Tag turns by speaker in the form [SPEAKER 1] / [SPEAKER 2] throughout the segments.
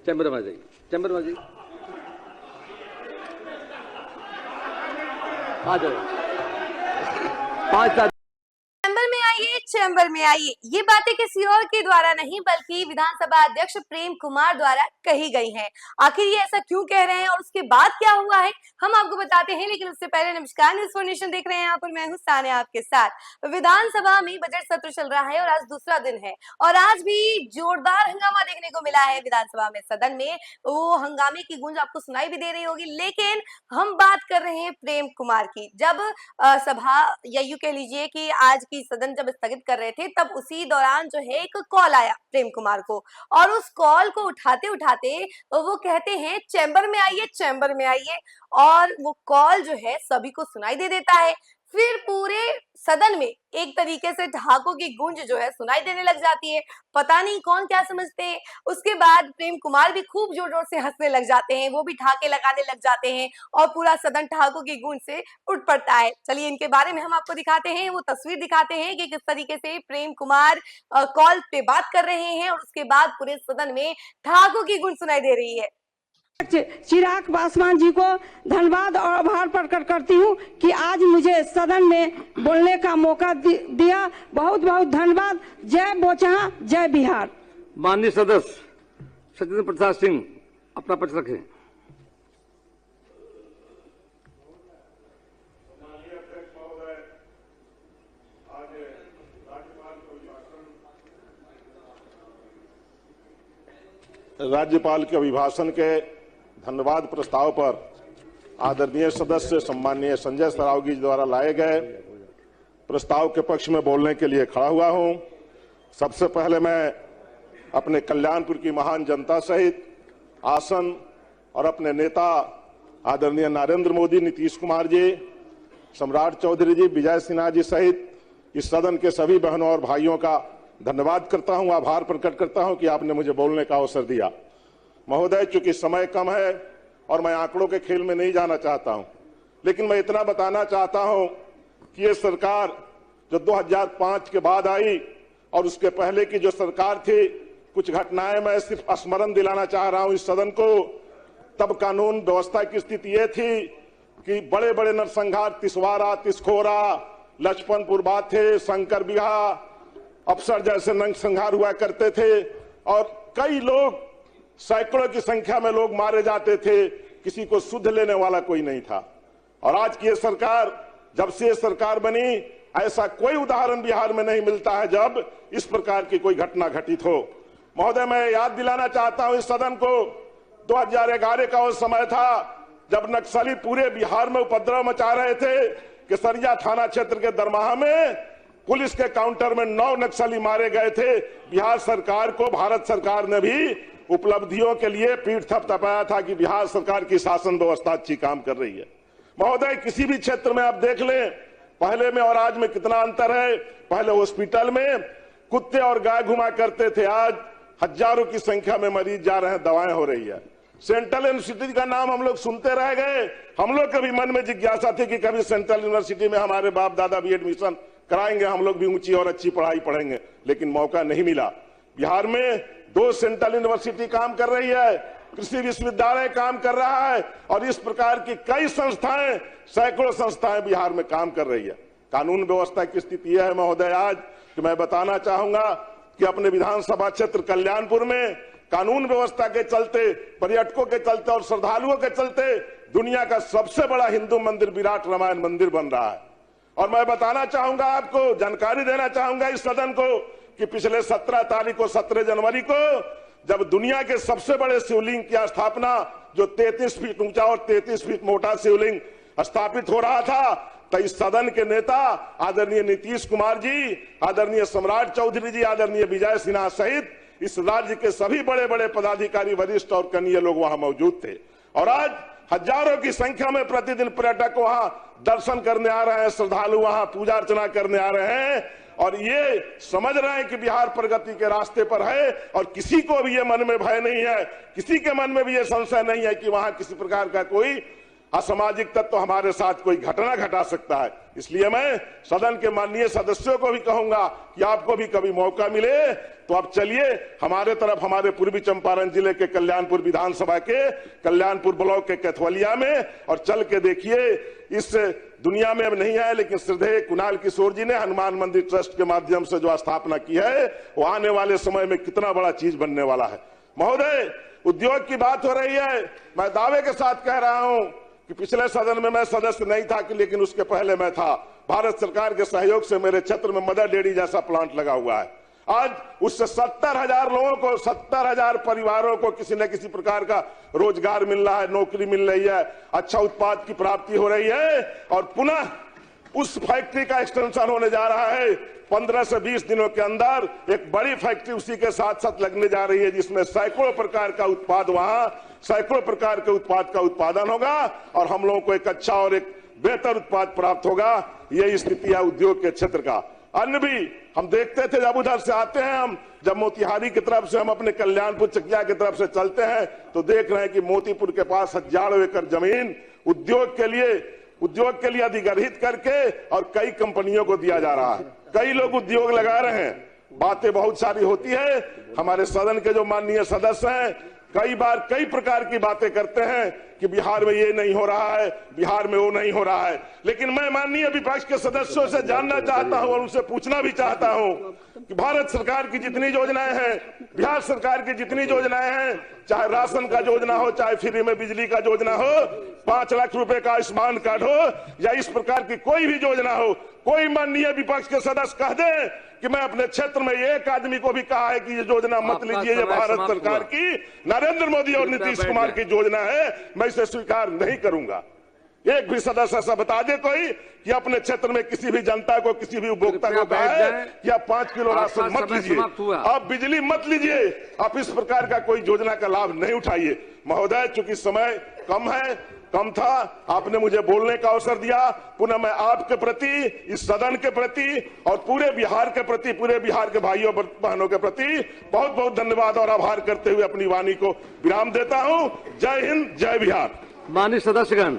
[SPEAKER 1] Chamber में जाइए, chamber में जाइए, आ जाओ। 5-7
[SPEAKER 2] चैम्बर में आइए। ये बातें किसी और के द्वारा नहीं बल्कि विधानसभा अध्यक्ष प्रेम कुमार द्वारा कही गई हैं। आखिर ये ऐसा क्यों कह रहे हैं और उसके बाद क्या हुआ है हम आपको बताते हैं, लेकिन उससे पहले नमस्कार, न्यूज़ फॉर नेशन देख रहे हैं यहाँ पर मैं हूँ सानिया आपके साथ। विधानसभा में बजट सत्र चल रहा है और आज दूसरा दिन है और आज भी जोरदार हंगामा देखने को मिला है विधानसभा में। सदन में वो हंगामे की गूंज आपको सुनाई भी दे रही होगी, लेकिन हम बात कर रहे हैं प्रेम कुमार की। जब सभा या यूं कह लीजिए कि आज की सदन जब स्थगित कर रहे थे तब उसी दौरान जो है एक कॉल आया प्रेम कुमार को और उस कॉल को उठाते उठाते वो कहते हैं चैम्बर में आइए, चैम्बर में आइए, और वो कॉल जो है सभी को सुनाई दे देता है। फिर पूरे सदन में एक तरीके से ठहाकों की गूंज जो है सुनाई देने लग जाती है। पता नहीं कौन क्या समझते हैं। उसके बाद प्रेम कुमार भी खूब जोर जोर से हंसने लग जाते हैं, वो भी ठहाके लगाने लग जाते हैं और पूरा सदन ठहाकों की गूंज से उठ पड़ता है। चलिए इनके बारे में हम आपको दिखाते हैं, वो तस्वीर दिखाते हैं कि किस तरीके से प्रेम कुमार कॉल पे बात कर रहे हैं और उसके बाद पूरे सदन में ठहाकों की गूंज सुनाई दे रही है।
[SPEAKER 3] चिराग पासवान जी को धन्यवाद और आभार प्रकट करती हूँ कि आज मुझे सदन में बोलने का मौका दिया। बहुत बहुत धन्यवाद। जय बोचहा, जय बिहार।
[SPEAKER 1] माननीय सदस्य सत्येंद्र प्रसाद सिंह अपना पक्ष रखें।
[SPEAKER 4] राज्यपाल के अभिभाषण के धन्यवाद प्रस्ताव पर आदरणीय सदस्य सम्माननीय संजय सरावगी द्वारा लाए गए प्रस्ताव के पक्ष में बोलने के लिए खड़ा हुआ हूं। सबसे पहले मैं अपने कल्याणपुर की महान जनता सहित आसन और अपने नेता आदरणीय नरेंद्र मोदी, नीतीश कुमार जी, सम्राट चौधरी जी, विजय सिन्हा जी सहित इस सदन के सभी बहनों और भाइयों का धन्यवाद करता हूं, आभार प्रकट करता हूं कि आपने मुझे बोलने का अवसर दिया। महोदय, चूंकि समय कम है और मैं आंकड़ों के खेल में नहीं जाना चाहता हूं, लेकिन मैं इतना बताना चाहता हूं कि ये सरकार जो 2005 के बाद आई और उसके पहले की जो सरकार थी, कुछ घटनाएं मैं सिर्फ स्मरण दिलाना चाह रहा हूं इस सदन को। तब कानून व्यवस्था की स्थिति ये थी कि बड़े बड़े नरसंहार तिसवारा, तिसखोरा, लक्ष्मणपुर बाथे, शंकर बिहा, अफसर जैसे नरसंहार हुआ करते थे और कई लोग, सैकड़ों की संख्या में लोग मारे जाते थे। किसी को सुध लेने वाला कोई नहीं था। और आज की ये सरकार, जब से ये सरकार बनी, ऐसा कोई उदाहरण बिहार में नहीं मिलता है जब इस प्रकार की कोई घटना घटित हो। महोदय, मैं याद दिलाना चाहता हूं इस सदन को, 2011 का वो समय था जब नक्सली पूरे बिहार में उपद्रव मचा रहे थे। केसरिया थाना क्षेत्र के दरमाहा में पुलिस के काउंटर में 9 नक्सली मारे गए थे। बिहार सरकार को भारत सरकार ने भी उपलब्धियों के लिए पीठ थपथपाया था कि बिहार सरकार की शासन व्यवस्था अच्छी काम कर रही है। महोदय, किसी भी क्षेत्र में आप देख लें, पहले में और आज में कितना अंतर है। पहले हॉस्पिटल में कुत्ते और गाय घुमा करते थे, आज हजारों की संख्या में मरीज जा रहे हैं, दवाएं हो रही है। सेंट्रल यूनिवर्सिटी का नाम हम लोग सुनते रह गए। हम लोग कभी मन में जिज्ञासा थी कि कभी सेंट्रल यूनिवर्सिटी में हमारे बाप दादा भी एडमिशन कराएंगे, हम लोग भी ऊंची और अच्छी पढ़ाई पढ़ेंगे, लेकिन मौका नहीं मिला। बिहार में 2 सेंट्रल यूनिवर्सिटी काम कर रही है, कृषि विश्वविद्यालय काम कर रहा है और इस प्रकार की कई संस्थाएं, सैकड़ों संस्थाएं बिहार में काम कर रही है। कानून व्यवस्था की स्थिति यह है महोदय आज कि मैं बताना चाहूंगा कि अपने विधानसभा क्षेत्र कल्याणपुर में कानून व्यवस्था के चलते, पर्यटकों के चलते और श्रद्धालुओं के चलते दुनिया का सबसे बड़ा हिंदू मंदिर विराट रामायण मंदिर बन रहा है। और मैं बताना चाहूंगा, आपको जानकारी देना चाहूंगा इस सदन को कि पिछले 17 तारीख को, 17 जनवरी को, जब दुनिया के सबसे बड़े शिवलिंग की स्थापना, जो 33 फीट ऊंचा और 33 फीट मोटा शिवलिंग स्थापित हो रहा था, तो इस सदन के नेता आदरणीय नीतीश कुमार जी, आदरणीय सम्राट चौधरी जी, आदरणीय विजय सिन्हा सहित इस राज्य के सभी बड़े बड़े पदाधिकारी, वरिष्ठ और कनीय लोग वहां मौजूद थे। और आज हजारों की संख्या में प्रतिदिन पर्यटक वहां दर्शन करने आ रहे हैं, श्रद्धालु वहां पूजा अर्चना करने आ रहे हैं और ये समझ रहे हैं कि बिहार प्रगति के रास्ते पर है। और किसी को भी ये मन में भय नहीं है, किसी के मन में भी ये संशय नहीं है कि वहां किसी प्रकार का कोई असामाजिक तत्व हमारे साथ कोई घटना घटा सकता है। इसलिए मैं सदन के माननीय सदस्यों को भी कहूंगा कि आपको भी कभी मौका मिले तो आप चलिए हमारे तरफ, हमारे पूर्वी चंपारण जिले के कल्याणपुर विधानसभा के कल्याणपुर ब्लॉक के कैथवलिया में, और चल के देखिए। इस दुनिया में अब नहीं है, लेकिन श्रद्धेय कुणाल किशोर जी ने हनुमान मंदिर ट्रस्ट के माध्यम से जो स्थापना की है, वो आने वाले समय में कितना बड़ा चीज बनने वाला है। महोदय, उद्योग की बात हो रही है। मैं दावे के साथ कह रहा हूं कि पिछले सदन में मैं सदस्य नहीं था, लेकिन उसके पहले मैं था। भारत सरकार के सहयोग से मेरे क्षेत्र में मदर डेयरी जैसा प्लांट लगा हुआ है। आज उससे 70,000 लोगों को, 70,000 परिवारों को किसी न किसी प्रकार का रोजगार मिल रहा है, नौकरी मिल रही है, अच्छा उत्पाद की प्राप्ति हो रही है। और पुनः उस फैक्ट्री का एक्सटेंशन होने जा रहा है। 15 से 20 दिनों के अंदर एक बड़ी फैक्ट्री उसी के साथ साथ लगने जा रही है, जिसमें सैकड़ों प्रकार का उत्पाद, वहां सैकड़ों प्रकार के उत्पाद का उत्पादन होगा और हम लोगों को एक अच्छा और एक बेहतर उत्पाद प्राप्त होगा। यही स्थिति है उद्योग के क्षेत्र का। अन्य भी हम देखते थे, जब उधर से आते हैं हम, जब मोतिहारी की तरफ से हम अपने कल्याणपुर चकिया की तरफ से चलते हैं, तो देख रहे हैं कि मोतीपुर के पास हजारों एकड़ जमीन उद्योग के लिए अधिग्रहित करके और कई कंपनियों को दिया जा रहा है। कई लोग उद्योग लगा रहे हैं। बातें बहुत सारी होती है। हमारे सदन के जो माननीय सदस्य हैं, कई बार कई प्रकार की बातें करते हैं कि बिहार में ये नहीं हो रहा है, बिहार में वो नहीं हो रहा है। लेकिन मैं माननीय विपक्ष के सदस्यों से जानना चाहता हूं और उनसे पूछना भी चाहता हूं कि भारत सरकार की जितनी योजनाएं हैं, बिहार सरकार की जितनी योजनाएं हैं, चाहे राशन का योजना हो, चाहे फ्री में बिजली का योजना हो, 5 लाख रुपए का आयुष्मान कार्ड हो, या इस प्रकार की कोई भी योजना हो, कोई माननीय विपक्ष के सदस्य कह दे कि मैं अपने क्षेत्र में एक आदमी को भी कहा है कि ये योजना मत लीजिए, ये भारत सरकार की, नरेंद्र मोदी और नीतीश कुमार की योजना है, मैं इसे स्वीकार नहीं करूंगा। एक भी सदस्य ऐसा बता दे कोई कि अपने क्षेत्र में किसी भी जनता को, किसी भी उपभोक्ता को कहा है कि आप 5 किलो राशन मत लीजिए, आप बिजली मत लीजिए, आप इस प्रकार का कोई योजना का लाभ नहीं उठाइए। महोदय, चूंकि समय कम था, आपने मुझे बोलने का अवसर दिया। पुनः मैं आपके प्रति, इस सदन के प्रति और पूरे बिहार के प्रति, पूरे बिहार के भाइयों बहनों के प्रति बहुत बहुत धन्यवाद और आभार करते हुए अपनी वाणी को विराम देता हूं। जय हिंद, जय बिहार।
[SPEAKER 1] माननीय सदस्यगण,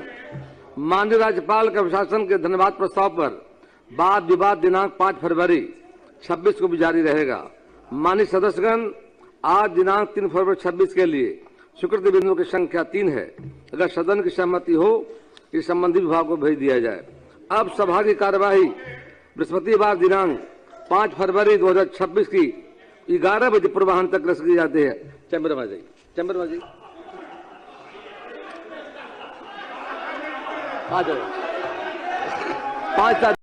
[SPEAKER 1] माननीय राज्यपाल के अभिभाषण के धन्यवाद प्रस्ताव पर वाद विवाद दिनांक 5 फरवरी 26 को भी जारी रहेगा। माननीय सदस्यगण, आज दिनांक 3 फरवरी 26 के लिए स्वीकृत बिंदुओं की संख्या 3 है। अगर सदन की सहमति हो, इस संबंधित विभाग को भेज दिया जाए। अब सभा की कार्यवाही बृहस्पतिवार दिनांक 5 फरवरी 2026 की 11 बजे पूर्वाह्न तक रख दी जाती है। चैम्बर में जाइए, आ जाओ। 5